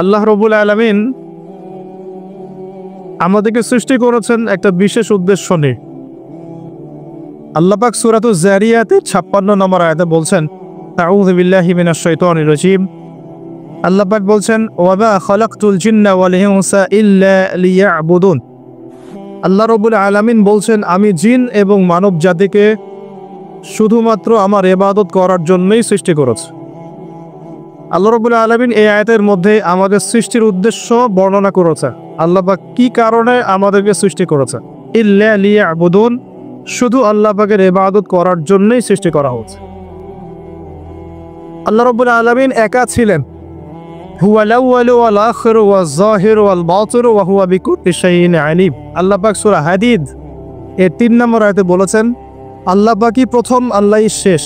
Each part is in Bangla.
আল্লাহ রাব্বুল আলামিন আমাদেরকে সৃষ্টি করেছেন একটা বিশেষ উদ্দেশ্য নিয়ে। আল্লাহ পাক সূরাতুজ যারিয়াতের 56 নম্বর আয়াতে বলছেন, আউযু বিল্লাহি মিনাশ শাইতানির রাজীম। আল্লাহ পাক বলছেন, ওয়া মা খালাকতুল জিন্না ওয়াল ইনসা ইল্লা লিয়াবুদুন। আল্লাহ রাব্বুল আলামিন বলছেন, আমি জিন এবং মানব জাতিকে শুধুমাত্র আমার ইবাদত করার জন্যই সৃষ্টি করেছি। আল্লাহ রাব্বুল আলামিন এই আয়াতের মধ্যে আমাদের সৃষ্টির উদ্দেশ্য বর্ণনা করেছে। আল্লাহ পাক কি কারণে আমাদেরকে সৃষ্টি করেছে, ইল্লা লিয়াবুদুন, শুধু আল্লাহ পাকের ইবাদত করার জন্যই সৃষ্টি করা হয়েছে। আল্লাহ রাব্বুল আলামিন একা ছিলেন, হুয়াল আউয়ালু ওয়াল আখিরু ওয়াজ যাহিরু ওয়াল বাতিনু ওয়া হুয়া বিকুল্লি শাইইন আলিম। আল্লাহ পাক সূরা হাদীদ এর 3 নম্বর আয়াতে বলেছেন, আল্লাহ পাকই প্রথম, আল্লাহই শেষ,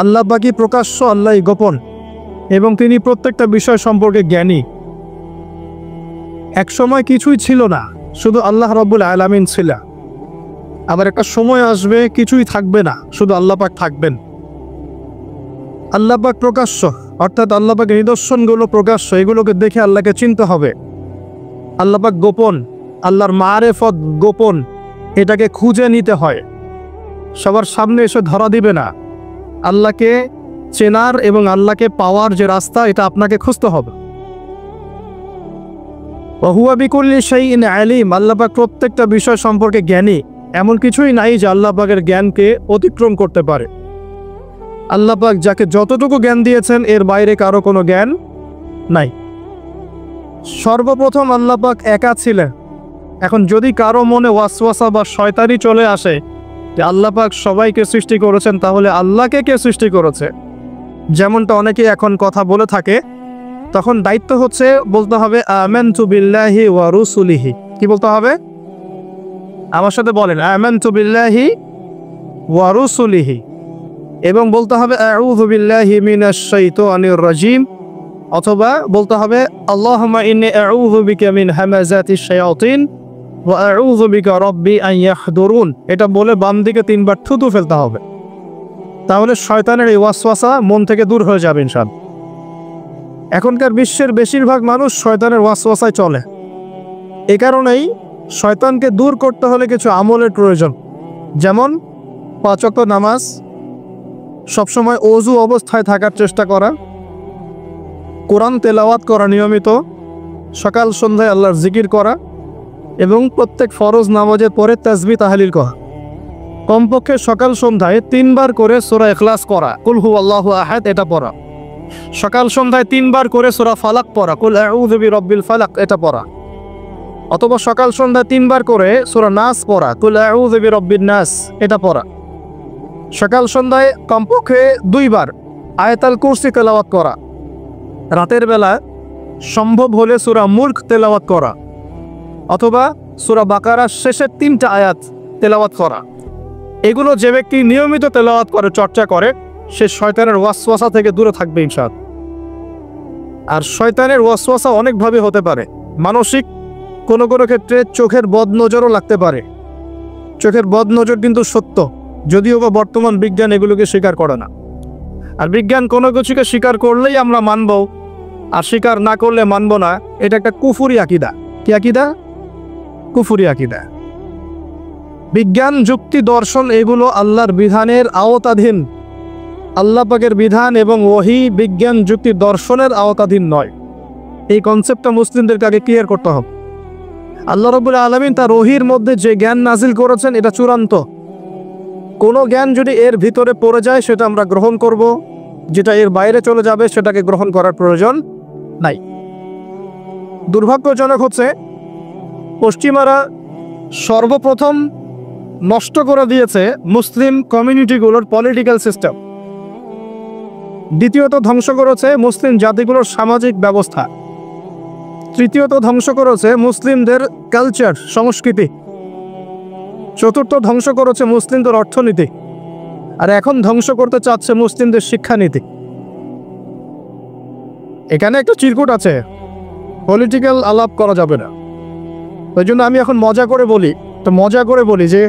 আল্লাহ পাকই প্রকাশ্য, আল্লাহই গোপন, এবং তিনি প্রত্যেকটা বিষয় সম্পর্কে জ্ঞানী। এক সময় কিছুই ছিল না, শুধু আল্লাহ রাব্বুল আলামিন ছিল। আবার একটা সময় আসবে কিছুই থাকবে না, শুধু আল্লাহ পাক থাকবেন। আল্লাহ পাক প্রকাশ্য, অর্থাৎ আল্লাহ পাকের নিদর্শনগুলো প্রকাশ্য, এগুলোকে দেখে আল্লাহকে চিনতে হবে। আল্লাহ পাক গোপন, আল্লাহর মারেফত গোপন, এটাকে খুঁজে নিতে হয়, সবার সামনে এসে ধরা দিবে না। আল্লাহকে চেনার এবং আল্লাহকে পাওয়ার যে রাস্তা, এটা আপনাকে খুঁজতে হবে। ওয়া হুয়া বিকুল্লি শাইইন আলিম। আল্লাহ পাক প্রত্যেকটা বিষয় সম্পর্কে জ্ঞানী, এমন কিছুই নাই যে আল্লাহ পাকের জ্ঞানকে অতিক্রম করতে পারে। আল্লাহ পাক যাকে যতটুকু জ্ঞান দিয়েছেন এর বাইরে কারো কোনো জ্ঞান নাই। সর্বপ্রথম আল্লাহ পাক একা ছিলেন। এখন যদি কারো মনে ওয়াসওয়াসা বা শয়তানি চলে আসে যে আল্লাহ পাক সবাইকে সৃষ্টি করেছেন, তাহলে আল্লাহকে কে সৃষ্টি করেছে, যেমনটা অনেকে এখন কথা বলে থাকে, তখন দায়িত্ব হচ্ছে বলতে হবে আমানতু বিল্লাহি ওয়া রুসুলিহি। কি বলতে হবে? আমার সাথে বলেন, আমানতু বিল্লাহি ওয়া রুসুলিহি, এবং বলতে হবে আউযু বিল্লাহি মিনাশ শাইতানির রাজীম, অথবা বলতে হবে আল্লাহুম্মা ইন্নী আউযু বিকা মিন হামাযাতিশ শায়াতিন ওয়া আউযু বিকা রাব্বি আন ইয়াহদুরুন। এটা বলে বাম দিকে 3 বার থুতু ফেলতে হবে, তাহলে শয়তানের এই ওয়াসওয়াসা মন থেকে দূর হয়ে যাবে ইনশাআল্লাহ। এখনকার বিশ্বের বেশিরভাগ মানুষ শয়তানের ওয়াসওয়াসায় চলে। এই কারণেই শয়তানকে দূর করতে হলে কিছু আমলের প্রয়োজন, যেমন 5 ওয়াক্ত নামাজ, সবসময় ওযু অবস্থায় থাকার চেষ্টা করা, কোরআন তেলাওয়াত করা নিয়মিত, সকাল সন্ধ্যায় আল্লাহর জিকির করা, এবং প্রত্যেক ফরজ নামাজের পরে তাসবিহ তাহলিল করা। কমপক্ষে সকাল সন্ধ্যায় 3 বার করে সূরা ইখলাস পড়া, কুল হুয়াল্লাহু আহাদ, এটা পড়া। সকাল সন্ধ্যায় 3 বার করে সূরা ফালাক পড়া, কুল আউযু বিরাব্বিল ফালাক, এটা পড়া। অথবা সকাল সন্ধ্যায় 3 বার করে সূরা নাস পড়া, কুল আউযু বিরাব্বিন নাস, এটা পড়া। সকাল সন্ধ্যায় কমপক্ষে 2 বার আয়াতুল কুরসি তেলাওয়াত করা। রাতের বেলা সম্ভব হলে সূরা মুলক তেলাওয়াত করা, অথবা সূরা বাকারার শেষের 3টা আয়াত তেলাওয়াত করা। এগুলো যে ব্যক্তি নিয়মিত তেলাওয়াত করে, চর্চা করে, সে শয়তানের ওয়াসওয়াসা থেকে দূরে থাকবে ইনশাআল্লাহ। আর শয়তানের ওয়াসওয়াসা অনেকভাবে হতে পারে। মানসিক, কোনো কোনো ক্ষেত্রে চোখের বদনজরও লাগতে পারে। চোখের বদনজর কিন্তু সত্য, যদিও বা বর্তমান বিজ্ঞান এগুলোকে স্বীকার করে না। আর বিজ্ঞান কোনো কিছুকে স্বীকার করলেই আমরা মানব, আর স্বীকার না করলে মানব না, এটা একটা কুফরি আকীদা। কি আকীদা? কুফরি আকীদা। বিজ্ঞান, যুক্তি, দর্শন এগুলো আল্লাহর বিধানের আওতাধীন। আল্লাহ পাকের বিধান এবং ওহী বিজ্ঞান, যুক্তি, দর্শনের আওতাধীন নয়। এই কনসেপ্টটা মুসলিমদেরকে আগে ক্লিয়ার করতে হবে। আল্লাহ রাব্বুল আলামিন তার ওহীর মধ্যে যে জ্ঞান নাজিল করেছেন এটা চূড়ান্ত। কোনো জ্ঞান যদি এর ভিতরে পড়ে যায় সেটা আমরা গ্রহণ করব, যেটা এর বাইরে চলে যাবে সেটাকে গ্রহণ করার প্রয়োজন নাই। দুর্ভাগ্যজনক হচ্ছে পশ্চিমারা সর্বপ্রথম নষ্ট করে দিয়েছে মুসলিম কমিউনিটিগুলোর পলিটিক্যাল সিস্টেম। দ্বিতীয়ত ধ্বংস করেছে মুসলিম জাতিগুলোর সামাজিক ব্যবস্থা। তৃতীয়ত ধ্বংস করেছে মুসলিমদের কালচার, সংস্কৃতি। চতুর্থ ধ্বংস করেছে মুসলিমদের অর্থনীতি। আর এখন ধ্বংস করতে চাচ্ছে মুসলিমদের শিক্ষানীতি। এখানে একটা চিরকুট আছে, পলিটিক্যাল আলাপ করা যাবে না। ওই জন্য আমি এখন মজা করে বলি যে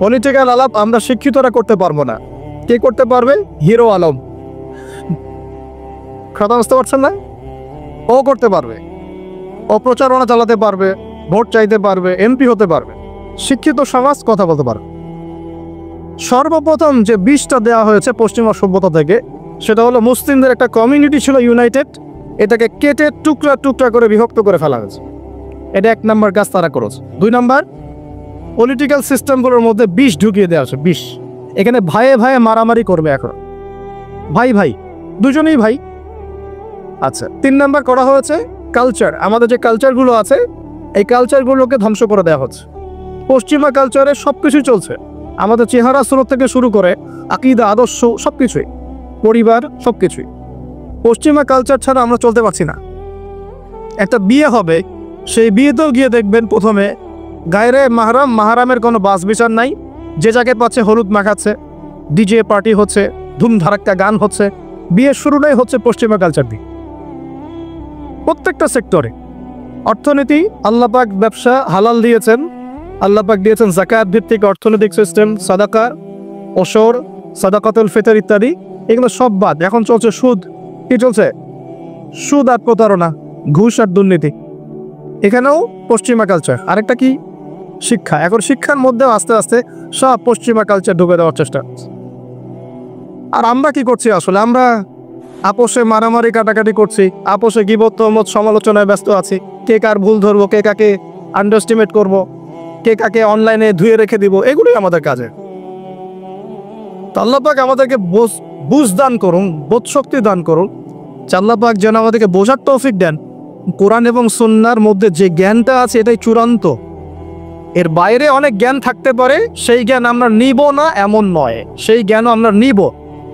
পলিটিক্যাল আলাপ আমরা শিক্ষিতরা করতে পারবো না। কে করতে পারবে? হিরো আলম। কথা বুঝতে পারছেন না? ও করতে পারবে, ও প্রচারণা চালাতে পারবে, ভোট চাইতে পারবে, এমপি হতে পারবে, শিক্ষিত সমাজ কথা বলতে পারবে। সর্বপ্রথম যে বিষটা দেওয়া হয়েছে পশ্চিমা সভ্যতা থেকে, সেটা হলো মুসলিমদের একটা কমিউনিটি ছিল ইউনাইটেড, এটাকে কেটে টুকরা টুকরা করে বিভক্ত করে ফেলা হয়েছে। এটা 1 নম্বর কাজ তারা করেছে। 2 নম্বর, পলিটিক্যাল সিস্টেমগুলোর মধ্যে বিষ ঢুকিয়ে দেওয়া হয়েছে, বিষ। এখানে ভাইয়ে ভাইয়ে মারামারি করবে এখন, ভাই ভাই, দুজনেই ভাই। আচ্ছা, 3 নম্বর করা হয়েছে কালচার। আমাদের যে কালচারগুলো আছে, এই কালচারগুলোকে ধ্বংস করে দেওয়া হচ্ছে। পশ্চিমা কালচারে সব কিছুই চলছে, আমাদের চেহারা সুরত থেকে শুরু করে আকীদা, আদর্শ, সব কিছুই, পরিবার, সব কিছুই। পশ্চিমা কালচার ছাড়া আমরা চলতে পারছি না। একটা বিয়ে হবে, সেই বিয়েতেও গিয়ে দেখবেন প্রথমে গায়রে মাহরাম, মাহরামের কোনো বাস বিচার নাই, যে যাকে পাচ্ছে হলুদ মাখাচ্ছে, ডিজে পার্টি হচ্ছে, ধুমধারাক্কা গান হচ্ছে। বিয়ের শুরুটাই হচ্ছে পশ্চিমা কালচার দিয়ে। প্রত্যেকটা সেক্টরে অর্থনীতি, আল্লাহ পাক ব্যবসা হালাল দিয়েছেন, আল্লাহ পাক দিয়েছেন যাকাত ভিত্তিক অর্থনৈতিক সিস্টেম, সাদাকা, ওশর, সাদাকাতুল ফিতর ইত্যাদি, এগুলো সব বাদ। এখন চলছে সুদ। কি চলছে? সুদ আর প্রতারণা, ঘুষ আর দুর্নীতি। এখানেও পশ্চিমা কালচার। আরেকটা কি? শিক্ষা। এখন শিক্ষার মধ্যেও আস্তে আস্তে সব পশ্চিমা কালচার ঢুকে দেওয়ার চেষ্টা করছে। আর আমরা কি করছি আসলে? আমরা আপোষে মারামারি কাটাকাটি করছি, আপোষে গীবত তহমত সমালোচনায় ব্যস্ত আছি। কে কার ভুল ধরবো, কে কাকে আন্ডারস্টিমেট করব, কে কাকে অনলাইনে ধুয়ে রেখে দিব, এগুলোই আমাদের কাজে। তো আল্লাহ পাক আমাদেরকে বুঝ দান করুন, বোধ শক্তি দান করুন। আল্লাহ পাক যেন আমাদেরকে বোঝার তৌফিক দেন। কোরআন এবং সুন্নাহর মধ্যে যে জ্ঞানটা আছে এটাই চূড়ান্ত। এর বাইরে অনেক জ্ঞান থাকতে পারে, সেই জ্ঞান আমরা নিব না এমন নয়, সেই জ্ঞানও আমরা নিব,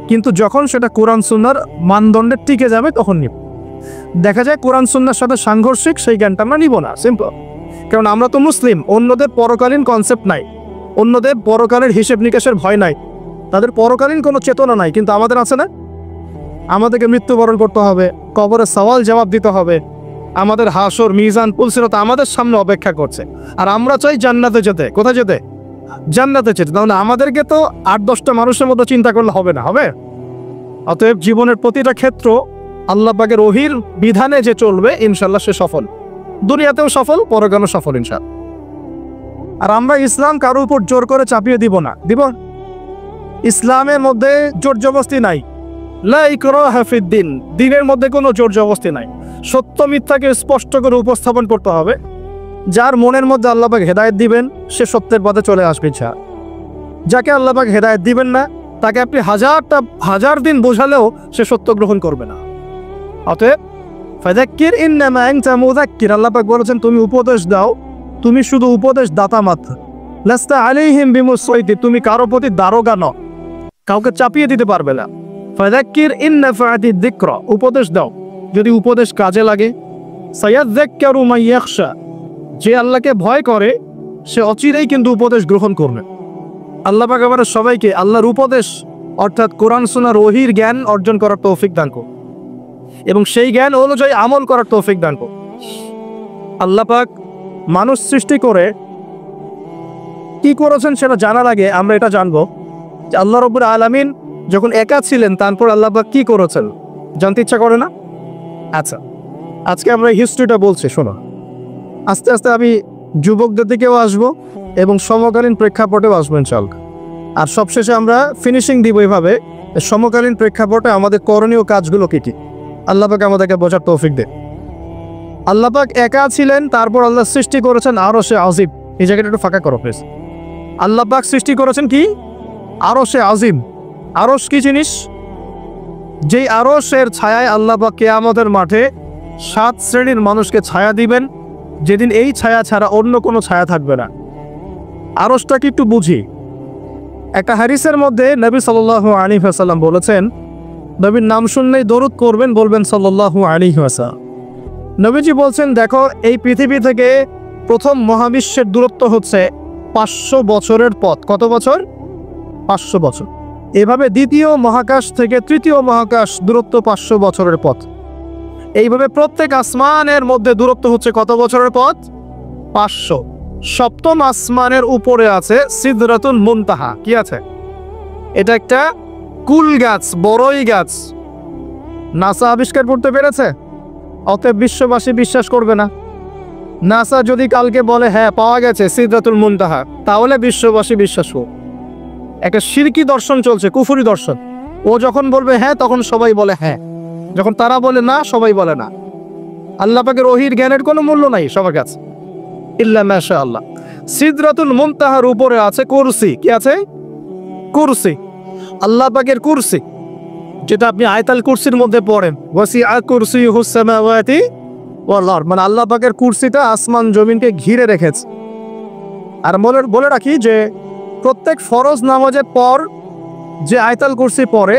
কিন্তু যখন সেটা কোরআন সুন্নাহর মানদণ্ডে টিকে যাবে তখন নিব। দেখা যায় কোরআন সুন্নাহর সাথে সাংঘর্ষিক, সেই জ্ঞানটা আমরা নিব না, সিম্পল। কারণ আমরা তো মুসলিম, অন্যদের পরকালীন কনসেপ্ট নাই, অন্যদের পরকালের হিসেব নিকাশের ভয় নাই, তাদের পরকালীন কোনো চেতনা নাই, কিন্তু আমাদের আছে না। আমাদেরকে মৃত্যুবরণ করতে হবে, কবরে সওয়াল জবাব দিতে হবে, আমাদের হাসর, মিজান, পুলসিরাত আমাদের সামনে অপেক্ষা করছে। আর আমরা চাই জান্নাতে যেতে। কোথায় যেতে? জান্নাতে যেতে। তাহলে আমাদেরকে তো 8-10টা মানুষের মতো চিন্তা করলে হবে না, হবে? অতএব জীবনের প্রতিটা ক্ষেত্র আল্লাহ পাকের ওহীর বিধানে যে চলবে, ইনশাল্লাহ সে সফল, দুনিয়াতেও সফল, পরকালেও সফল ইনশাল্লাহ। আর আমরা ইসলাম কারো উপর জোর করে চাপিয়ে দিব না, দিব। ইসলামের মধ্যে জোর জবরদস্তি নাই, লা ইকরাহা ফিদ্দিন, দ্বীনের মধ্যে কোনো জোর জবরদস্তি নাই। সত্য মিথ্যাকে স্পষ্ট করে উপস্থাপন করতে হবে। যার মনের মধ্যে আল্লাহ পাক হেদায়েত দিবেন, সে সত্যের পথে চলে আসবে ইনশাআল্লাহ। যাকে আল্লাহ পাক হেদায়েত দিবেন না, তাকে আপনি হাজার দিন বোঝালেও সে সত্য গ্রহণ করবে না। অতএব ফাযাক্কির ইন্নামা আনতা মুযাক্কির, আল্লাহ পাক বলেছেন তুমি উপদেশ দাও, তুমি শুধু উপদেশ দাতা মাত্র। লাস্তা আলাইহিম বিমুসাইতির, তুমি কারো প্রতি দারোগা নও, কাউকে চাপিয়ে দিতে পারবে না। ফাযাক্কির ইন নাফাআতিদ যিকরা, উপদেশ দাও, যদি উপদেশ কাজে লাগে। সায়াযাক্কারু মান ইয়াখশা, যে আল্লাহকে ভয় করে সে অচিরেই কিন্তু উপদেশ গ্রহণ করবে। আল্লাহ পাক আমাদের সবাইকে আল্লাহর উপদেশ অর্থাৎ কোরআন সুন্নাহর ওহীর জ্ঞান অর্জন করার তৌফিক দান করুন এবং সেই জ্ঞান অনুযায়ী আমল করার তৌফিক দান করুন। আল্লাহ পাক মানুষ সৃষ্টি করে কি করেছেন সেটা জানার আগে আমরা এটা জানবো যে আল্লাহ রাব্বুল আলামিন যখন একা ছিলেন, তারপর আল্লাহ পাক কি করেছেন জানতে ইচ্ছা করে না? আচ্ছা, আজকে আমরা হিস্ট্রিটা বলছি, শোনো। আস্তে আস্তে আমি যুবকদের দিকেও আসবো এবং সমকালীন প্রেক্ষাপটেও আসবো ইনশাআল্লাহ। আর সবশেষে আমরা ফিনিশিং দিব এইভাবে, সমকালীন প্রেক্ষাপটে আমাদের করণীয় কাজগুলো কি কি। আল্লাহ পাক আমাদেরকে বোঝার তৌফিক দেন। আল্লাহ পাক একা ছিলেন, তারপর আল্লাহ সৃষ্টি করেছেন আরশে আজিম। এই জায়গাটা একটু ফাঁকা করো প্লিজ। আল্লাহ পাক সৃষ্টি করেছেন কি? আরশে আজিম। আরশ কি জিনিস? যেই আরশের ছায়ায় আল্লাহ পাক কিয়ামতের মাঠে 7 শ্রেণীর মানুষকে ছায়া দিবেন, যেদিন এই ছায়া ছাড়া অন্য কোনো ছায়া থাকবে না। আরশটা কি একটু বুঝি। একটা হাদিসের মধ্যে নবী সাল্লাল্লাহু আলাইহি ওয়াসাল্লাম বলেছেন, নবীর নাম শুনলেই দরুদ করবেন, বলবেন সাল্লাল্লাহু আলাইহি ওয়াসাল্লাম। নবীজি বলছেন, দেখো এই পৃথিবী থেকে প্রথম মহাবিশ্বের দূরত্ব হচ্ছে 500 বছরের পথ। কত বছর? 500 বছর। এভাবে দ্বিতীয় মহাকাশ থেকে তৃতীয় মহাকাশ দূরত্ব 500 বছরের পথ। এইভাবে প্রত্যেক আসমানের মধ্যে দূরত্ব হচ্ছে কত বছরের পথ? 500। সপ্তম আসমানের উপরে আছে সিদরাতুল মুনতাহা। কি আছে? এটা একটা কুল গাছ, বড়ই গাছ। নাসা আবিষ্কার করতে পেরেছে? অতএব বিশ্ববাসী বিশ্বাস করবে না। নাসা যদি কালকে বলে হ্যাঁ পাওয়া গেছে সিদরাতুল মুনতাহা, তাহলে বিশ্ববাসী বিশ্বাস করবে। একটা শিরকি দর্শন চলছে, কুফরি দর্শন। ও যখন বলবে হ্যাঁ তখন সবাই বলে হ্যাঁ, যখন তারা বলে না সবাই বলে না। আল্লাহ পাকের ওহীর জ্ঞানের কোনো মূল্য নাই সবার কাছে, ইল্লা মাশাআল্লাহ। সিদরাতুল মুনতাহার উপরে আছে কুরসি। কি আছে? কুরসি। আল্লাহ পাকের কুরসি, যেটা আপনি আয়াতুল কুরসির মধ্যে পড়েন, ওয়াসিআ কুরসিয়ুহুস সামাওয়াতি ওয়াল আরদ, মানে আল্লাহ পাকের কুরসিটা আসমান জমিনকে ঘিরে রেখেছে। আর বলে রাখি যে প্রত্যেক ফরজ নামাজের পর যে আয়াতুল কুরসি পড়ে,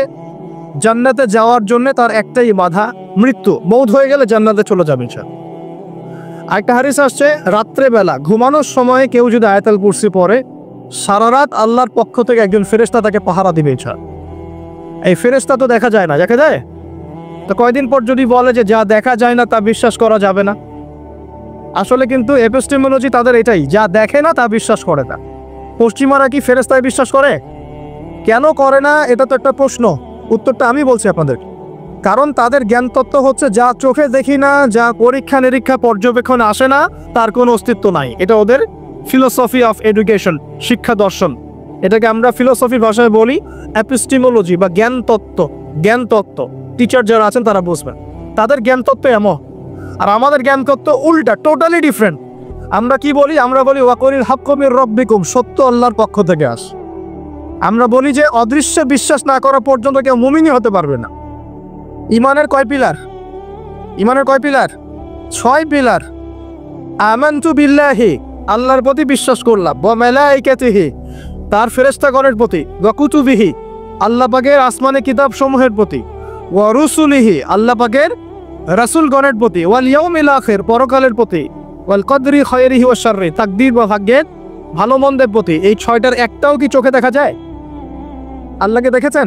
জান্নাতে যাওয়ার জন্য তার একটাই বাধা, মৃত্যু। মৌত হয়ে গেলে জান্নাতে চলে যাবে ইনশাআল্লাহ। আরেকটা হাদিস আসছে, রাত্রেবেলা ঘুমানোর সময় কেউ যদি আয়াতুল কুরসি পড়ে, সারা রাত আল্লাহর পক্ষ থেকে একজন ফেরেশতা তাকে পাহারা দিবে ইনশাআল্লাহ। এই ফেরেশতা তো দেখা যায় না, দেখা যায়? তো কয়দিন পর যদি বলে যে যা দেখা যায় না তা বিশ্বাস করা যাবে না, আসলে কিন্তু এপিস্টেমোলজি তাদের এটাই, যা দেখে না তা বিশ্বাস করে না। পশ্চিমারা কি ফেরেশতায় বিশ্বাস করে? কেন করে না? এটা তো একটা প্রশ্ন, উত্তরটা আমি বলছি আপনাদের। কারণ তাদের জ্ঞান তত্ত্ব হচ্ছে যা চোখে দেখি না, যা পরীক্ষা নিরীক্ষা পর্যবেক্ষণে আসে না, তার কোনো অস্তিত্ব নাই। এটা ওদের ফিলোসফি অফ এডুকেশন, শিক্ষা দর্শন। এটাকে আমরা ফিলোসফির ভাষায় বলি এপিস্টেমোলজি বা জ্ঞান তত্ত্ব। জ্ঞান তত্ত্ব টিচার যারা আছেন তারা বুঝবেন, তাদের জ্ঞান তত্ত্ব এমন। আর আমাদের জ্ঞান তত্ত্ব উল্টা, টোটালি ডিফারেন্ট। আমরা কি বলি? আমরা বলি ওয়াকুলিল হাক্কু মির রাব্বিকুম, সত্য আল্লাহর পক্ষ থেকে আসে। আমরা বলি যে অদৃশ্যে বিশ্বাস না করা পর্যন্ত কেউ মুমিনই হতে পারবে না। ইমানের কয় পিলার? ইমানের কয় পিলার? 6 পিলার। আমানতু বিল্লাহি, আল্লাহর প্রতি বিশ্বাস করলাম, ওয়া মালাইকাতিহি, তার ফেরেশতাগণের প্রতি, ওয়া কুতুবিহি, আল্লাহ পাকের আসমানে কিতাব সমূহের প্রতি, ওয়া রুসুলিহি, আল্লাহ পাকের রাসূলগণের প্রতি, ওয়াল ইয়াউমিল আখির, পরকালের প্রতি, ওয়াল কদরি খায়রিহি ওয়া শাররি, তাকদীর বা ভাগ্যের ভালো মন্দের প্রতি। এই 6টার একটাও কি চোখে দেখা যায়? আল্লাহকে দেখেছেন?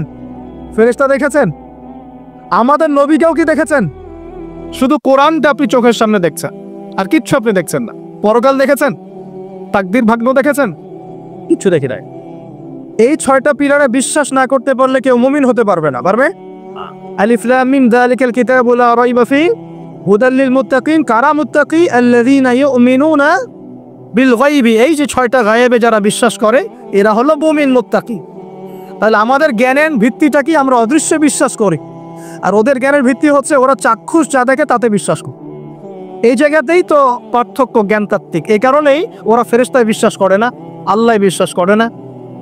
ফেরেশতা দেখেছেন? আমাদের নবীকেও কি দেখেছেন? শুধু কোরআনটা আপনি চোখের সামনে দেখছেন, আর কিচ্ছু আপনি দেখছেন না। পরকাল দেখেছেন? তাকদীর ভাগ্য দেখেছেন? কিচ্ছু দেখি নাই। এই 6টা পিলারে বিশ্বাস না করতে পারলে কেউ মুমিন হতে পারবে না। পারবে? আলিফ লাম মিম যালিকাল কিতাবু লা রাইবা ফীহি হুদাল লিল মুত্তাকিন, কারা মুত্তাকি? আল্লাযীনা ইউমিনুনা বিল গায়বি, এই যে 6টা গায়েবে যারা বিশ্বাস করে এরা হলো মুমিন মুত্তাকি। তাহলে আমাদের জ্ঞানের ভিত্তিটা কি? আমরা অদৃশ্যে বিশ্বাস করি, আর ওদের জ্ঞানের ভিত্তি হচ্ছে ওরা চাক্ষুষ যা দেখে তাতে বিশ্বাস করে। এই জায়গাতেই তো পার্থক্য জ্ঞানতাত্ত্বিক। এই কারণেই ওরা ফেরেশতায় বিশ্বাস করে না, আল্লাহ বিশ্বাস করে না,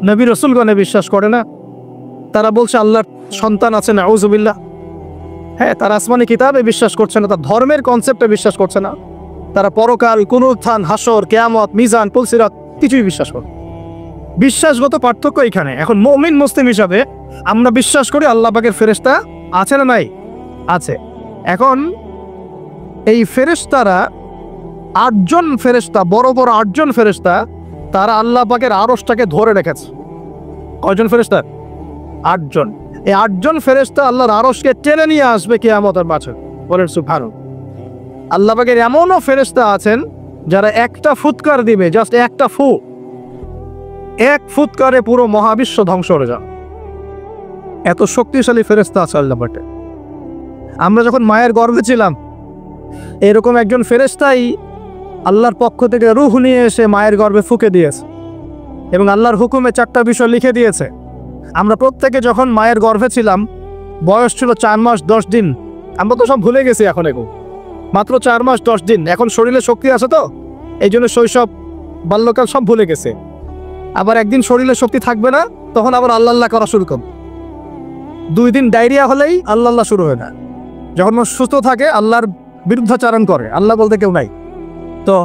নবী রাসূলগণে বিশ্বাস করে না। তারা বলছে আল্লাহর সন্তান আছে, নাউযুবিল্লাহ। হ্যাঁ, তারা আসমানি কিতাবে বিশ্বাস করছে না, তার ধর্মের কনসেপ্টে বিশ্বাস করছে না। তারা পরকাল, পুনরুত্থান, হাসর, কিয়ামত, মিজান, পুলসিরাত কিছুই বিশ্বাস করে। বিশ্বাসগত পার্থক্য এখানে। এখন মুমিন মুসলিম হিসাবে আমরা বিশ্বাস করি আল্লাহ পাকের ফেরেশতা আছে না নাই? আছে। এখন এই ফেরেশতারা 8 জন ফেরেশতা, বড় বড় 8 জন ফেরেশতা, তারা আল্লাহ পাকের আরশটাকে ধরে রেখেছে। কয়জন ফেরেশতা? 8 জন। এই 8 জন ফেরেশতা আল্লাহর আরশকে টেনে নিয়ে আসবে কিয়ামতের মাঠে। বলেন সুবহানাল্লাহ। আল্লাহ পাকের এমনও ফেরেশতা আছেন যারা একটা ফুৎকার দিবে, জাস্ট একটা ফু, এক ফুৎকারে পুরো মহাবিশ্ব ধ্বংস হয়ে যাবে। এত শক্তিশালী ফেরেশতা আছে আল্লাহ পাকে। আমরা যখন মায়ের গর্ভে ছিলাম, এরকম একজন ফেরেশতাই আল্লাহর পক্ষ থেকে রূহ নিয়ে এসে মায়ের গর্ভে ফুঁকে দিয়েছে, এবং আল্লাহর হুকুমে 4টা বিষয় লিখে দিয়েছে। আমরা প্রত্যেকে যখন মায়ের গর্ভে ছিলাম, বয়স ছিল 4 মাস 10 দিন। আমরা তো সব ভুলে গেছি এখন, এখন মাত্র 4 মাস 10 দিন। এখন শরীরে শক্তি আছে তো, এই জন্য শৈশব, বাল্যকাল সব ভুলে গেছে। আবার একদিন শরীরে শক্তি থাকবে না, তখন আবার আল্লাহ আল্লাহ করা শুরু করবে। 2 দিন ডায়রিয়া হলেই আল্লাহ আল্লাহ শুরু হয় না। যখন সুস্থ থাকে আল্লাহর বিরুদ্ধাচারণ করে, আল্লাহ বলতে কেউ নাই। তো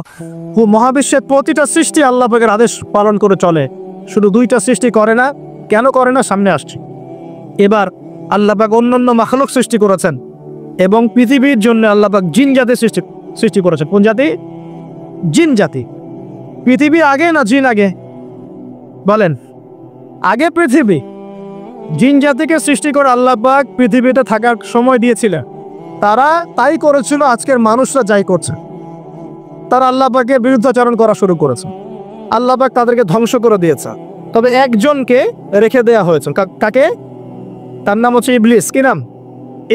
মহাবিশ্বের প্রতিটা সৃষ্টি আল্লাহ পাকের আদেশ পালন করে চলে, শুধু 2টা সৃষ্টি করে না। কেন করে না সামনে আসছে। এবার আল্লাহ পাক অন্যান্য মাখলুক সৃষ্টি করেছেন, এবং পৃথিবীর জন্য আল্লাহ পাক জিন জাতি সৃষ্টি করেছেন। কোন জাতি? জিন জাতি। পৃথিবী আগে না জিন আগে? বলেন, আগে পৃথিবী। জিন জাতিকে সৃষ্টি করে আল্লাহ পাক পৃথিবীতে থাকার সময় দিয়েছিলেন। তারা তাই করেছিল, আজকের মানুষরা যাই করছে। তারা আল্লাহ পাকের বিরুদ্ধাচরণ করা শুরু করেছে, আল্লাহ পাক তাদেরকে ধ্বংস করে দিয়েছে। তবে একজনকে রেখে দেয়া হয়েছে। কাকে? তার নাম হচ্ছে ইবলিস। কি নাম?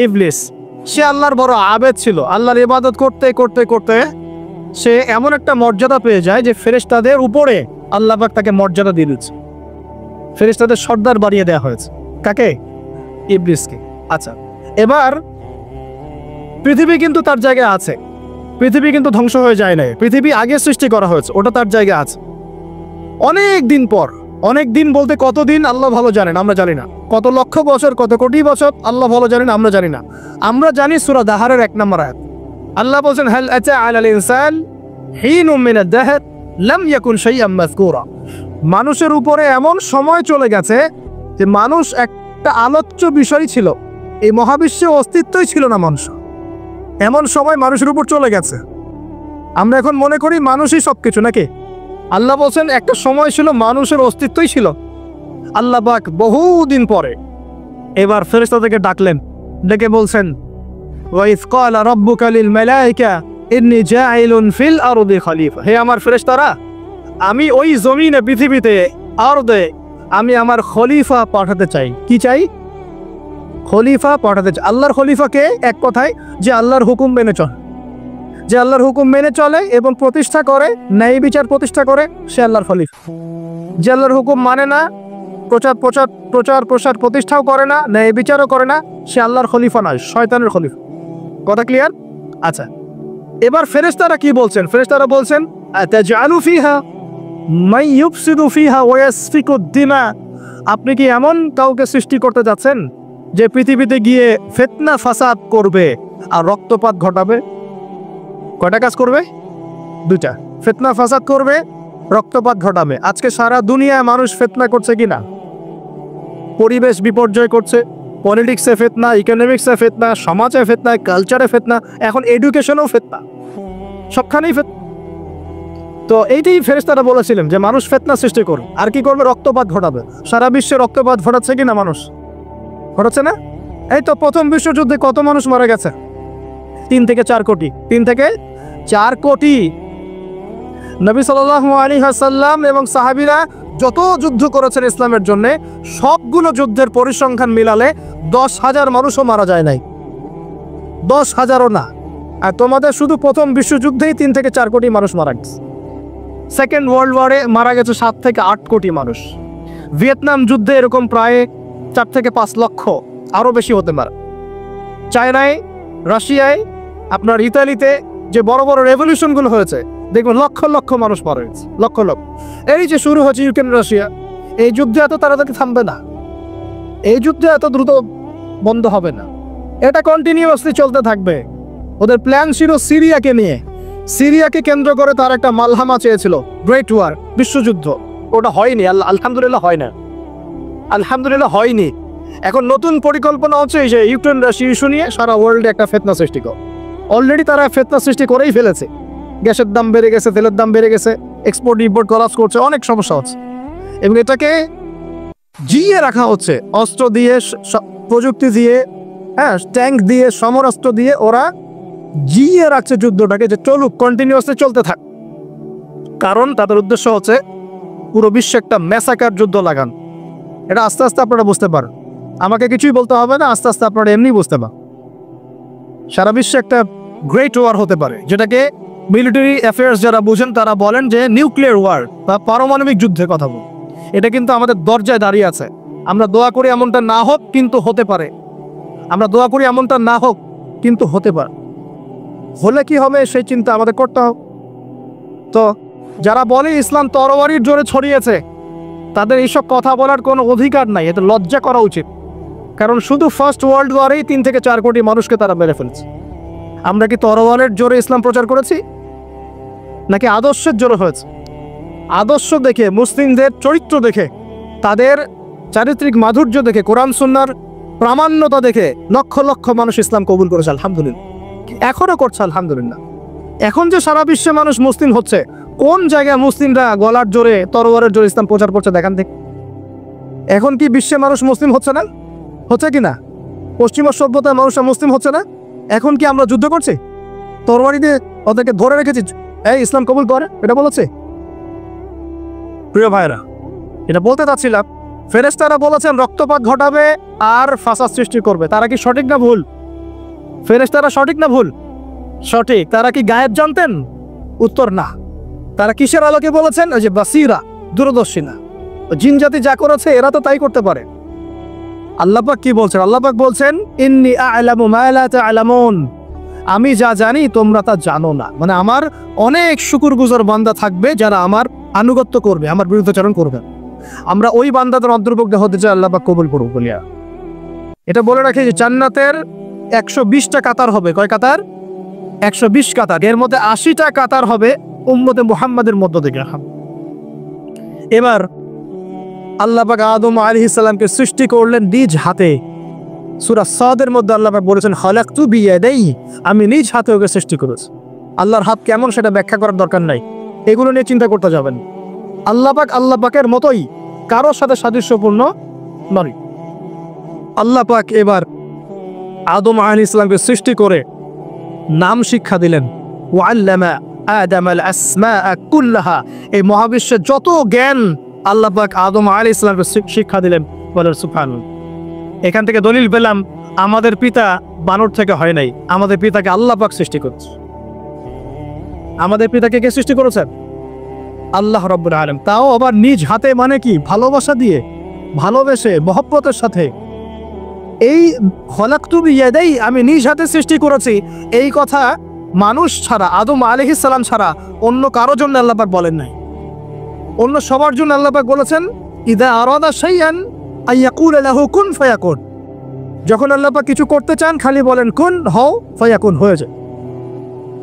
ইবলিস। সে আল্লাহর বড় আবেদ ছিল, আল্লাহর ইবাদত করতে করতে করতে সে এমন একটা মর্যাদা পেয়ে যায় যে ফেরেশতাদের উপরে আল্লাহ পাক তাকে মর্যাদা দিয়ে দিচ্ছে, ফেরেশতাদের সর্দার বাড়িয়ে দেওয়া হয়েছে। কাকে? ইবলিসকে। আচ্ছা, এবার পৃথিবী কিন্তু তার জায়গায় আছে, পৃথিবী কিন্তু ধ্বংস হয়ে যায় নাই, পৃথিবী আগে সৃষ্টি করা হয়েছে, ওটা তার জায়গায় আছে। অনেক দিন পর, অনেক দিন বলতে কতদিন আল্লাহ ভালো জানেন, আমরা জানি না। কত লক্ষ বছর, কত কোটি বছর আল্লাহ ভালো জানেন, আমরা জানি না। আমরা জানি সূরা দাহরের 1 নম্বর আয়াত, আল্লাহ বলেন হাল আতা আলাল ইনসান হিনুম মিনাদ দাহর লাম ইয়াকুন শাইআম মাযকুরা। মানুষের উপরে এমন সময় চলে গেছে যে মানুষ একটা আলোচ্য বিষয় ছিল, এই মহাবিশ্বে অস্তিত্বই ছিল না মানুষ। এমন সময় মানুষের উপর চলে গেছে, আমরা এখন মনে করি মানুষই সবকিছু নাকি? আল্লাহ বলছেন একটা সময় ছিল মানুষের অস্তিত্বই ছিল। আল্লাহ পাক বহুদিন পরে এবার ফেরেশতাদেরকে ডাকলেন, ডেকে বলছেন ওয়াইজ ক্বালা রাব্বুকা লিল মালায়েকা ইন্নী জাইলুন ফিল আরদি খলিফা। হে আমার ফেরেশতারা, আমি ওই জমিনে, পৃথিবীতে, আরদে আমি আমার খলিফা পাঠাতে চাই। কি চাই? খলিফা পাঠাতে চাই। আল্লাহর খলিফাকে এক কথায় যে আল্লাহর হুকুম মেনে চলে, যে আল্লাহর হুকুম মেনে চলে এবং প্রতিষ্ঠা করে, ন্যায় বিচার প্রতিষ্ঠা করে, সে আল্লাহর খলিফা। যে আল্লাহর হুকুম মানে না, প্রচার প্রসার প্রতিষ্ঠাও করে না, ন্যায় বিচারও করে না, সে আল্লাহর খলিফা নয়, শয়তানের খলিফা। কথা ক্লিয়ার? আচ্ছা, এবার ফেরেশতারা কি বলছেন? ফেরেশতারা বলছেন আতাজআলু ফিহা মান ইউফসিদু ফিহা ওয়া ইয়াসফিকু দিমা। আপনি কি এমন কাউকে সৃষ্টি করতে যাচ্ছেন যে পৃথিবীতে গিয়ে ফিতনা ফাসাদ করবে আর রক্তপাত ঘটাবে? কয়টা কাজ করবে? দুইটা। ফিতনা ফাসাদ করবে, রক্তপাত ঘটাবে। আজকে সারা দুনিয়ায় মানুষ ফিতনা করছে কিনা? পরিবেশ বিপর্যয় করছে, পলিটিক্সে ফিতনা, ইকোনমিক্সে ফিতনা, সমাজে ফিতনা, কালচারে ফিতনা, এখন এডুকেশনেও ফিতনা, সবখানেই ফিতনা। তো এইটাই ফেরেশতারা বলেছিলেন যে মানুষ ফিতনা সৃষ্টি করবে, আর কি করবে? রক্তপাত ঘটাবে। সারা বিশ্বে রক্তপাত ঘটাচ্ছে কিনা মানুষ? ঘটাচ্ছে না? এই তো প্রথম বিশ্বযুদ্ধে কত মানুষ মারা গেছে? 3 থেকে 4 কোটি। 3 থেকে 4 কোটি। নবী সাল্লাল্লাহু আলাইহি ওয়াসাল্লাম এবং সাহাবীরা যত যুদ্ধ করেছেন ইসলামের জন্য, সবগুলো যুদ্ধের পরিসংখ্যান মিলালে 10,000 মানুষও মারা যায় নাই, 10,000ও না। আর তোমাদের শুধু প্রথম বিশ্বযুদ্ধেই 3 থেকে 4 কোটি মানুষ মারা গেছে। সেকেন্ড ওয়ার্ল্ড ওয়ারে মারা গেছে 7 থেকে 8 কোটি মানুষ। ভিয়েতনাম যুদ্ধে এরকম প্রায় 4 থেকে 5 লক্ষ, আরও বেশি হতে পারে। চায়নায়, রাশিয়ায়, আপনার ইতালিতে যে বড় বড় রেভলিউশনগুলো হয়েছে, দেখবেন লক্ষ লক্ষ মানুষ মারা গেছে, লক্ষ লক্ষ। এই যে শুরু হচ্ছে ইউক্রেন রাশিয়া, এই যুদ্ধ এত তাড়াতাড়ি থামবে না, এই যুদ্ধ এত দ্রুত বন্ধ হবে না, এটা কন্টিনিউয়াসলি চলতে থাকবে। ওদের প্ল্যান ছিল সিরিয়াকে নিয়ে, সিরিয়াকে কেন্দ্র করে তার একটা মালহামা চেয়েছিল, গ্রেট ওয়ার, বিশ্বযুদ্ধ। ওটা হয়নি, আলহামদুলিল্লাহ হয় না, আলহামদুলিল্লাহ হয়নি। এখন নতুন পরিকল্পনা হচ্ছে যে ইউক্রেন রাশিয়া ইস্যু নিয়ে সারা ওয়ার্ল্ডে একটা ফিতনা সৃষ্টি কর। অলরেডি তারা ফিতনা সৃষ্টি করেই ফেলেছে। গ্যাসের দাম বেড়ে গেছে, তেলের দাম বেড়ে গেছে, এক্সপোর্ট ইম্পোর্ট কলাপস করছে, অনেক সমস্যা হচ্ছে। এবং এটাকে জিয়ে রাখা হচ্ছে অস্ত্র দিয়ে, প্রযুক্তি দিয়ে, হ্যাঁ, ট্যাঙ্ক দিয়ে, সমরাস্ত্র দিয়ে ওরা জিয়ে রাখছে যুদ্ধটাকে, যে চলুক, কন্টিনিউয়াসলি চলতে থাক। কারণ তাদের উদ্দেশ্য হচ্ছে পুরো বিশ্বে একটা ম্যাসাকার যুদ্ধ লাগান। এটা আস্তে আস্তে আপনারা বুঝতে পারেন, আমাকে কিছুই বলতে হবে না, আস্তে আস্তে আপনারা এমনি বুঝতে পারেন। সারা বিশ্বে একটা গ্রেট ওয়ার হতে পারে, যেটাকে মিলিটারি অ্যাফেয়ার্স যারা বুঝেন তারা বলেন যে নিউক্লিয়ার ওয়ার বা পারমাণবিক যুদ্ধের কথা বল। এটা কিন্তু আমাদের দরজায় দাঁড়িয়ে আছে। আমরা দোয়া করি এমনটা না হোক, কিন্তু হতে পারে। আমরা দোয়া করি এমনটা না হোক, কিন্তু হতে পারে। হলে কি হবে সেই চিন্তা আমাদের করতে হবে। তো যারা বলে ইসলাম তরবারির জোরে ছড়িয়েছে, তাদের এইসব কথা বলার কোনো অধিকার নাই, এটা লজ্জা করা উচিত। কারণ শুধু ফার্স্ট ওয়ার্ল্ড ওয়ারেই 3 থেকে 4 কোটি মানুষকে তারা মেরে ফেলছে। আমরা কি তরবারের জোরে ইসলাম প্রচার করেছি, নাকি আদর্শের জোরে হয়েছে? আদর্শ দেখে, মুসলিমদের চরিত্র দেখে, তাদের চারিত্রিক মাধুর্য দেখে, কোরআন সুন্নাহর প্রামাণ্যতা দেখে লক্ষ লক্ষ মানুষ ইসলাম কবুল করেছে, আলহামদুলিল্লাহ। এখনও করছে, আলহামদুলিল্লাহ। এখন যে সারা বিশ্বে মানুষ মুসলিম হচ্ছে, কোন জায়গায় মুসলিমরা গলার জোরে, তরবারের জোরে ইসলাম প্রচার করছে দেখান থেকে। এখন কি বিশ্বে মানুষ মুসলিম হচ্ছে না? হচ্ছে কি না? পশ্চিমা সভ্যতার মানুষরা মুসলিম হচ্ছে না? এখন কি আমরা যুদ্ধ করছি? তরবারি দিয়ে ওদেরকে ধরে রেখেছি, এই ইসলাম কবুল করে, এটা বলেছে? প্রিয় ভাইরা, এটা বলতে চাচ্ছিলাম, ফেরেশতারা বলেছেন রক্তপাত ঘটাবে আর ফাসাদ সৃষ্টি করবে। তারা কি সঠিক না ভুল? ফেরেশতারা সঠিক না ভুল? সঠিক। তারা কি গায়েব জানতেন? উত্তর না। তারা কিসের আলোকে বলেছেন? ওই যে বাসিরা, দূরদর্শী না। জিন জাতি যা করেছে এরা তো তাই করতে পারে। আল্লাহ পাক কি বলছেন? আল্লাহ পাক বলছেন ইন্নী আ'লামু মা লা তা'লামুন, আমি যা জানি তোমরা তা জানো না। মানে আমার অনেক শুকরগুজার বান্দা থাকবে যারা আমার আনুগত্য করবে, আমার বিরুদ্ধাচরণ করবে। আমরা ওই বান্দাদের অন্তর্ভুক্ত হতে চাই, আল্লাহ পাক কবুল করুক বলিয়া। এটা বলে রাখি যে জান্নাতের 120টা কাতার হবে। কয় কাতার? 120 কাতার। এর মধ্যে 80টা কাতার হবে উম্মতে মুহাম্মাদের মধ্য থেকে। এবার আল্লাহ পাক আদম আলাইহিস সালামকে সৃষ্টি করলেন নিজ হাতে। সূরা সাদের মধ্যে আল্লাহ পাক বলেছেন খালাকতু বিয়াদাই, আমি নিজ হাতে ওকে সৃষ্টি করেছি। আল্লাহর হাত কেমন সেটা ব্যাখ্যা করার দরকার নাই, এগুলো নিয়ে চিন্তা করতে যাবেন। আল্লাহ পাকের মতোই, কারোর সাথে সাদৃশ্যপূর্ণ নয়। আল্লাহ পাক এবার আদম আলাইহিস সালামকে সৃষ্টি করে নাম শিক্ষা দিলেন। ওয়াল্লামা আদামাল আসমাআ কুল্লাহা, এই মহাবিশ্বের যত জ্ঞান আল্লাহ পাক আদম আলাইহিস সালামকে শিক্ষা দিলেন। বলেন সুবহানাল্লাহ। এখান থেকে দলিল পেলাম আমাদের পিতা বানর থেকে হয় নাই, আমাদের পিতাকে আল্লাহ পাক সৃষ্টি করেছে। আমাদের পিতাকে কে সৃষ্টি করেছেন? আল্লাহ রাব্বুল আলামিন। তাও আবার নিজ হাতে, মানে কি? ভালোবাসা দিয়ে, ভালোবেসে, মহব্বতের সাথে। এই খলাকতু বিয়াদাই, আমি নিজ হাতে সৃষ্টি করেছি, এই কথা মানুষ ছাড়া, আদম আলাইহিস সালাম ছাড়া অন্য কারো জন্য আল্লাহ পাক বলেন নাই। অন্য সবার জন্য আল্লাহ পাক বলেছেন ইদা আরাদা শাইআন আইয়াকুলা লাহু কুন ফায়াকুন। যখন আল্লাহ পাক কিছু করতে চান খালি বলেন কুন, হও, ফায়াকুন, হয়ে যায়।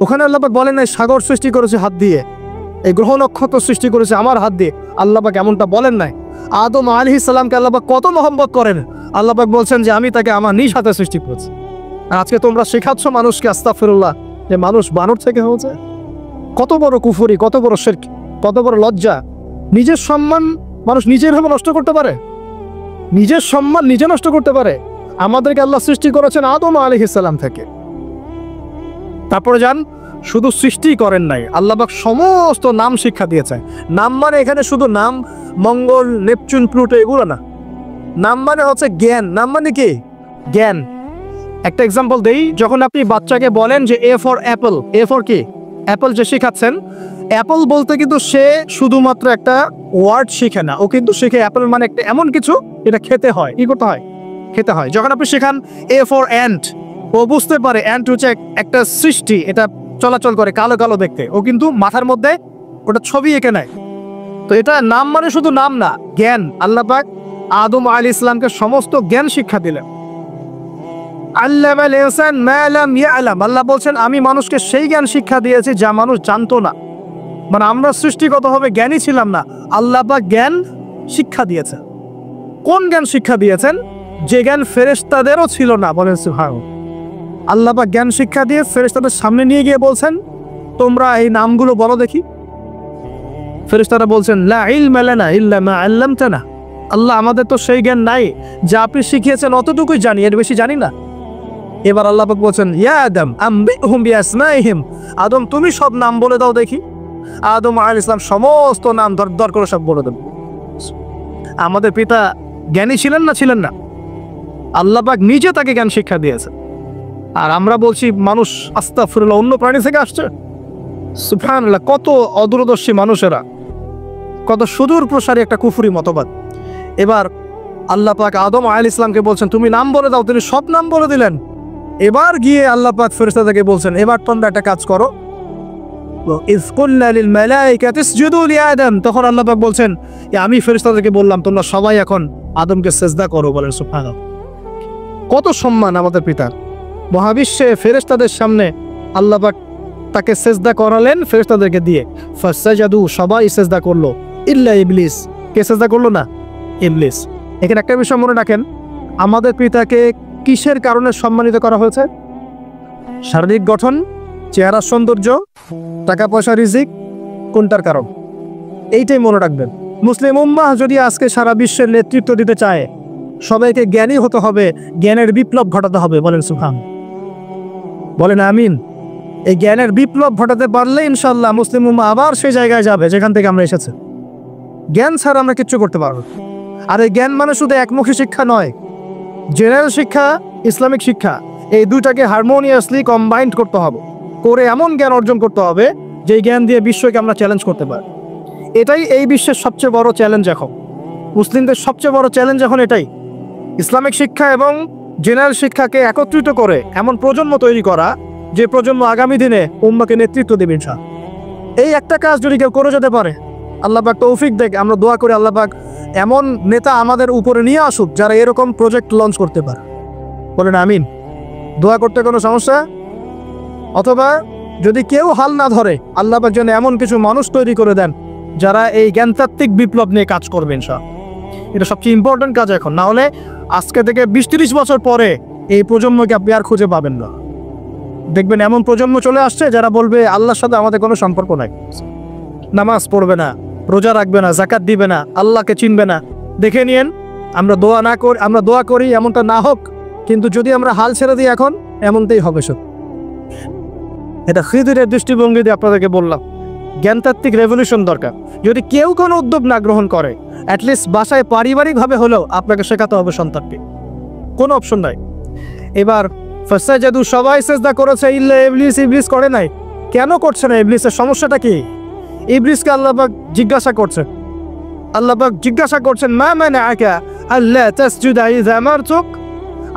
ওখানে আল্লাহ পাক বলেন নাই সাগর সৃষ্টি করেছে হাত দিয়ে, এই গ্রহ নক্ষত্র সৃষ্টি করেছে আমার হাত দিয়ে। আল্লাহ পাক এমনটা বলেন নাই। আদম আলাইহিস সালামকে আল্লাহ পাক কত মহব্বত করেন, আল্লাহ পাক বলছেন যে আমি তাকে আমার নিজ হাতে সৃষ্টি করেছি। আর আজকে তোমরা শেখাচ্ছ মানুষকে, আস্তাগফিরুল্লাহ, যে মানুষ বানর থেকে হয়েছে। কত বড় কুফরি, কত বড় শিরক, কত বড় লজ্জা। নিজের সম্মান মানুষ নিজের ভাবে নষ্ট করতে পারে, নিজের সম্মান নিজে নষ্ট করতে পারে। আমাদেরকে আল্লাহ সৃষ্টি করেছেন আদম আলাইহিস সালাম থেকে। তারপরে যান, শুধু সৃষ্টি করেন নাই, আল্লাহ পাক সমস্ত নাম শিক্ষা দিয়েছে। নাম মানে এখানে শুধু নাম, মঙ্গল, নেপচুন, প্লুটো এগুলো না। নাম মানে হচ্ছে জ্ঞান। নাম মানে কি? জ্ঞান। একটা এক্সাম্পল দেই, যখন আপনি বাচ্চাকে বলেন যে A for Apple, A for কি? অ্যাপল যে শিখাচ্ছেন, অ্যাপল বলতে কিন্তু সে শুধুমাত্র একটা ওয়ার্ড শিখে না, ও কিন্তু শিখে অ্যাপল মানে একটা এমন কিছু এটা খেতে হয়। কি করতে হয়? খেতে হয়। যখন আপনি শেখান এ ফর অ্যান্ট, ও বুঝতে পারে অ্যান্ট হচ্ছে একটা সৃষ্টি, এটা চলাচল করে, কালো কালো দেখতে, ও কিন্তু মাথার মধ্যে ওটা ছবি এঁকে নেয়। তো এটা নাম মানে শুধু নাম না, জ্ঞান। আল্লাহ পাক আদম আলাইহিস সালামকে সমস্ত জ্ঞান শিক্ষা দিলেন। আল্লামাল ইনসান মা লাম ইয়ালাম, আল্লাহ বলছেন আমি মানুষকে সেই জ্ঞান শিক্ষা দিয়েছি যা মানুষ জানতো না। মানে আমরা সৃষ্টিগতভাবে জ্ঞানী ছিলাম না, আল্লাহ পাক জ্ঞান শিক্ষা দিয়েছেন। কোন জ্ঞান শিক্ষা দিয়েছেন? যে জ্ঞান ফেরেশতাদেরও ছিল না। বলেন সুবহানাল্লাহ। আল্লাহ পাক জ্ঞান শিক্ষা দিয়ে ফেরেশতাদের সামনে নিয়ে গিয়ে বলছেন তোমরা এই নামগুলো বলো দেখি। ফেরেশতারা বলছেন লা ইলমা লানা ইল্লা মা আল্লামতানা, আল্লাহ আমাদের তো সেই জ্ঞান নাই, যা আপনি শিখিয়েছেন অতটুকুই জানি, এর বেশি জানি না। এবার আল্লাহ পাক বলছেন ইয়া আদম আম্বিহুম বিআসমাইহিম, আদম তুমি সব নাম বলে দাও দেখি। আদম আলাইহিস সালাম সমস্ত নাম দর করে সব বলে দেন। আমাদের পিতা জ্ঞানী ছিলেন না? ছিলেন না। আল্লাহ পাক নিজে তাকে জ্ঞান শিক্ষা দিয়েছে। আর আমরা বলছি মানুষ আস্তাগফিরুল্লাহ অন্য প্রাণী থেকে আসছে। সুবহানাল্লাহ, কত অদূরদর্শী মানুষেরা, কত সুদূর প্রসারী একটা কুফরি মতবাদ। এবার আল্লাহ পাক আদম আলাইহিস সালামকে বলছেন তুমি নাম বলে দাও, তিনি সব নাম বলে দিলেন। এবার গিয়ে আল্লাহ পাক ফেরেশতাদেরকে বলছেন এবার তোমরা একটা কাজ করো, ইয কুলনা লিল মালাইকাতি ইসজুদু লি আদম, তখন আল্লাহ পাক বলছেন আমি ফেরেশতাদেরকে বললাম তোমরা সবাই এখন আদমকে সিজদা করো। বলেন সুবহানাল্লাহ। কত সম্মান আমাদের পিতার। মহাবিশ্বে ফেরেশতাদের সামনে আল্লাহ পাক তাকে সিজদা করালেন ফেরেশতাদেরকে দিয়ে। ফাসাজাদু, সবাই সিজদা করলো, ইল্লা ইবলিস। কে সিজদা করলো না? ইবলিস। এখানে একটা বিষয় মনে রাখেন, আমাদের পিতাকে কিসের কারণে সম্মানিত করা হয়েছে? শারীরিক গঠন, চেহারা সৌন্দর্য, টাকা পয়সা, রিজিক, কোনটার কারণ? এইটাই মনে রাখবেন। মুসলিম উম্মাহ যদি আজকে সারা বিশ্বের নেতৃত্ব দিতে চায়, সবাইকে জ্ঞানী হতে হবে, জ্ঞানের বিপ্লব ঘটাতে হবে। বলেন সুবহান, বলেন আমিন। এই জ্ঞানের বিপ্লব ঘটাতে পারলে ইনশাআল্লাহ মুসলিম উম্মাহ আবার সেই জায়গায় যাবে যেখান থেকে আমরা এসেছি। জ্ঞান ছাড়া আমরা কিচ্ছু করতে পারবো। আর এই জ্ঞান মানে শুধু একমুখী শিক্ষা নয়, জেনারেল শিক্ষা, ইসলামিক শিক্ষা, এই দুইটাকে হারমোনিয়াসলি কম্বাইন্ড করতে হবে, করে এমন জ্ঞান অর্জন করতে হবে যে জ্ঞান দিয়ে বিশ্বকে আমরা চ্যালেঞ্জ করতে পারি। এটাই এই বিশ্বের সবচেয়ে বড় চ্যালেঞ্জ এখন, মুসলিমদের সবচেয়ে বড় চ্যালেঞ্জ এখন এটাই, ইসলামিক শিক্ষা এবং জেনারেল শিক্ষাকে একত্রিত করে এমন প্রজন্ম তৈরি করা যে প্রজন্ম আগামী দিনে উম্মাকে নেতৃত্ব দেবে ইনশাআল্লাহ। এই একটা কাজ যদি কেউ করে যেতে পারে, আল্লাহ পাক তৌফিক দেখ, আমরা দোয়া করি আল্লাহ পাক এমন নেতা আমাদের উপরে নিয়ে আসুক যারা এরকম প্রজেক্ট লঞ্চ করতে পারে। বলেন আমিন। দোয়া করতে কোনো সমস্যা? অথবা যদি কেউ হাল না ধরে, আল্লাহ পাক যেন এমন কিছু মানুষ তৈরি করে দেন যারা এই জ্ঞানতাত্ত্বিক বিপ্লব নিয়ে কাজ করবে ইনশাআল্লাহ। এটা সবচেয়ে ইম্পর্টেন্ট কাজ এখন, না হলে আজকে থেকে 20-30 বছর পরে এই প্রজন্মকে আপনি আর খুঁজে পাবেন না। দেখবেন এমন প্রজন্ম চলে আসছে যারা বলবে আল্লাহর সাথে আমাদের কোনো সম্পর্ক নাই, নামাজ পড়বে না, রোজা রাখবে না, যাকাত দিবে না, আল্লাহকে চিনবে না। দেখে নিয়েন, আমরা দোয়া করি এমনটা না হোক, কিন্তু যদি আমরা হাল ছেড়ে দিই এখন এমনটাই হবে সব। এটা খিদিরের দৃষ্টিভঙ্গি দিয়ে আপনাদেরকে বললাম, জ্ঞানতাত্ত্বিক রেভলিউশন দরকার। যদি কেউ কোনো উদ্যোগ না গ্রহণ করে, অ্যাটলিস্ট বাসায় পারিবারিকভাবে হলেও আপনাকে শেখাতে হবে সন্তানকে, কোনো অপশন নাই। এবার ফাসাজাদু, সবাই সেজদা করেছে ইল্লা ইবলিস, ইবলিস করে নাই। কেন করছে না ইবলিসের সমস্যাটা কি? ইবলিসকে আল্লাহ পাক জিজ্ঞাসা করছেন, মা মানাআকা আল্লা তাসজুদা ইযা আমারতুক,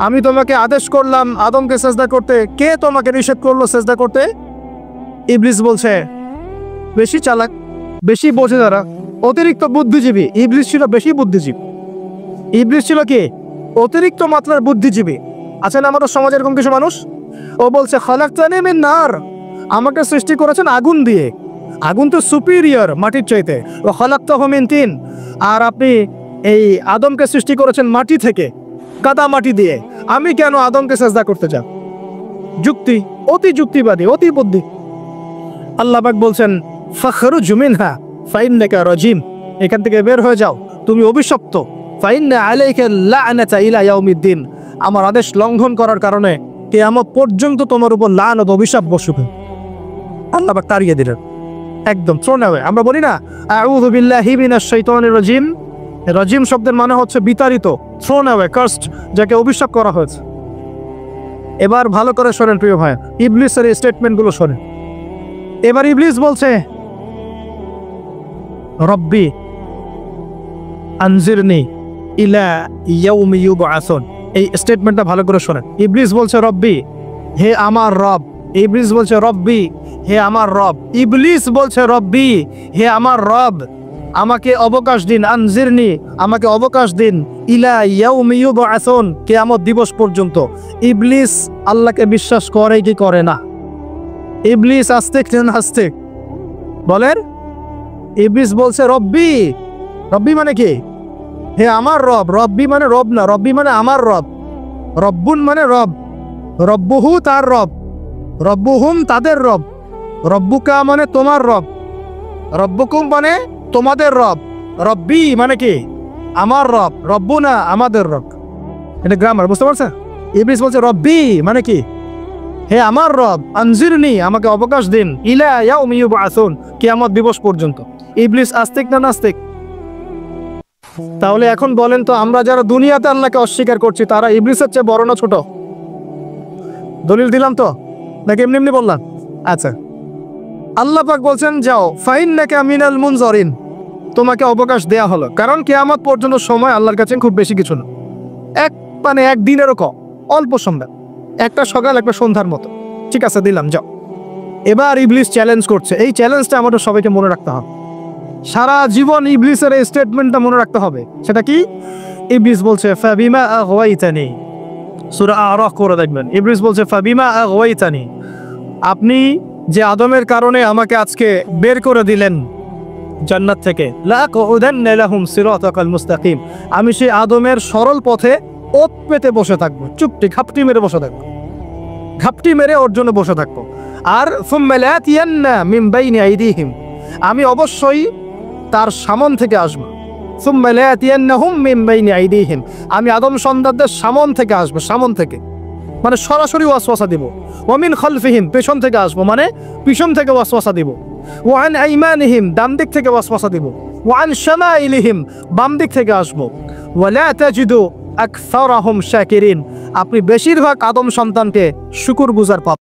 আমি তোমাকে আদেশ করলাম আদমকে সেজদা করতে, কে তোমাকে নিষেধ করলো সেজদা করতে? ইবলিস বলছে, বেশি চালাক, বেশি বোঝে যারা, অতিরিক্ত বুদ্ধিজীবী। ইবলিস ছিল বেশি বুদ্ধিজীবী, ইবলিস ছিল কি অতিরিক্ত মাত্রার বুদ্ধিজীবী। আছেন আমাদের সমাজে এরকম কিছু মানুষ, ও বলছে খালাকতানি মিন নার, আমাকে সৃষ্টি করেছেন আগুন দিয়ে, আগুন তো সুপিরিয়র মাটির চাইতে। ও খালাকতাহু মিন তিন, আর আপনি এই আদমকে সৃষ্টি করেছেন মাটি থেকে, কাদা মাটি দিয়ে, আমি কেন আদমকে সেজদা করতে যাব? যুক্তি, অতি যুক্তিবাদী, অতি বুদ্ধি। আল্লাহ পাক বলছেন ফাখরুজ মিনহা ফাইন্নাকা রাজিম, এখান থেকে বের হয়ে যাও, তুমি অভিশপ্ত। ফাইন্না আলাইকা লা'নাতা ইলা ইয়াউমিদ্দিন, আমার আদেশ লঙ্ঘন করার কারণে কিয়ামত পর্যন্ত তোমার উপর লানত, অভিশাপ বসবে। আল্লাহ পাক তাড়িয়ে দিলেন, একদম থ্রোন অ্যাওয়ে। আমরা বলি না আউযু বিল্লাহি মিনাশ শাইতানির রাজিম, রাজিম শব্দের মানে হচ্ছে বিতাড়িত, থ্রোন অ্যাওয়ে, কার্সড, যাকে অভিশাপ করা হয়েছে। এবার ভালো করে শোনেন প্রিয় ভাই, ইবলিসের এই স্টেটমেন্টগুলো শোনেন। এবার ইবলিস বলছে রব্বি আনজিরনি ইলা ইয়াউমি ইউবআসুন, এই স্টেটমেন্টটা ভালো করে শোনেন। ইবলিস বলছে রব্বি, হে আমার রব। ইবলিস বলছে রব্বি, হে আমার রব। ইবলিস বলছে রব্বি, হে আমার রব, আমাকে অবকাশ দিন, আনজিরনি, আমাকে অবকাশ দিন, ইলা ইয়াউমি ইউবআসুন, কিয়ামত দিবস পর্যন্ত। ইবলিস আল্লাহকে বিশ্বাস করে কি করে না? ইবলিস আস্তিক না নাস্তিক বলেন? ইবলিস বলছে রব্বি, রব্বি মানে কি? হে আমার রব। রব্বি মানে রব না, রব্বি মানে আমার রব। রব্বুন মানে রব, রব্বুহু তার রব, রব্বুহুম তাদের রব, রব্বুকা মানে তোমার রব, রব্বুকুম মানে তোমাদের রব, রব্বি মানে কি? আমার রব, রব্বুনা আমাদের রব। এটা গ্রামার, বুঝতে পারছেন? ইবলিস বলছে রব্বি মানে কি? হে আমার রব, আনজিরনি, আমাকে অবকাশ দিন, ইলা ইয়াউমি ইউবআসুন, কিয়ামত দিবস পর্যন্ত। ইবলিস আস্তিক না নাস্তিক? তাহলে এখন বলেন তো, আমরা যারা দুনিয়াতে আল্লাহকে অস্বীকার করছি তারা ইবলিসের চেয়ে বড় না ছোট? দলিল দিলাম তো, নাকি এমনি এমনি বললাম? আচ্ছা, আল্লাহ পাক বলছেন যাও, ফাইন্নাকা মিনাল মুনজারিন, তোমাকে অবকাশ দেয়া হলো, কারণ কিয়ামত পর্যন্ত সময় আল্লাহর কাছে খুব বেশি কিছু না, এক দিনেরও কম, অল্প সময়, একটা সকাল একটা সন্ধ্যার মতো। ঠিক আছে, দিলাম, যাও। এবার ইবলিস চ্যালেঞ্জ করছে। এই চ্যালেঞ্জটা আমাদের সবাইকে মনে রাখতে হবে, সারা জীবন ইবলিসের এই স্টেটমেন্টটা মনে রাখতে হবে। সেটা কি? ইবলিস বলছে ফাবিমা আগওয়াইতানি, সূরা আরাফ করে দেখবেন। ইবলিস বলছে ফাবিমা আগওয়াইতানি, আপনি যে আদমের কারণে আমাকে আজকে বের করে দিলেন জান্নাত থেকে, লাআকুদান্না লাহুম সিরাতাকাল মুস্তাকিম, আমি সেই আদমের সরল পথে ওত পেতে বসে থাকবো, চুপটি ঘাপটি মেরে বসে থাকবো, ঘাপটি মেরে ওর জন্য বসে থাকবো। আর সুম্মা লাতিয়ান্না মিন বাইনি আইদিহিম, আমি অবশ্যই তার সামন থেকে আসবো। সুম্মা লাতিয়ান্নাহুম মিন বাইনি আইদিহিম, আমি আদম সন্তানদের সামন থেকে আসবো, সামন থেকে মানে সরাসরি ওয়াসওয়াসা দিব। ওয়া মিন খালফিহিম, পেছন থেকে আসবো মানে পিছন থেকে ওয়াসওয়াসা দিব। ওয়া আন আইমানিহিম, ডান দিক থেকে ওয়াসওয়াসা দিব। ওয়া আন শামাইলিহিম, বাম দিক থেকে আসবো। ওয়া লা তাজিদু আকসারাহুম শাকিরিন। আপনি বেশিরভাগ আদম সন্তানকে শুকরগুজার পাবেন।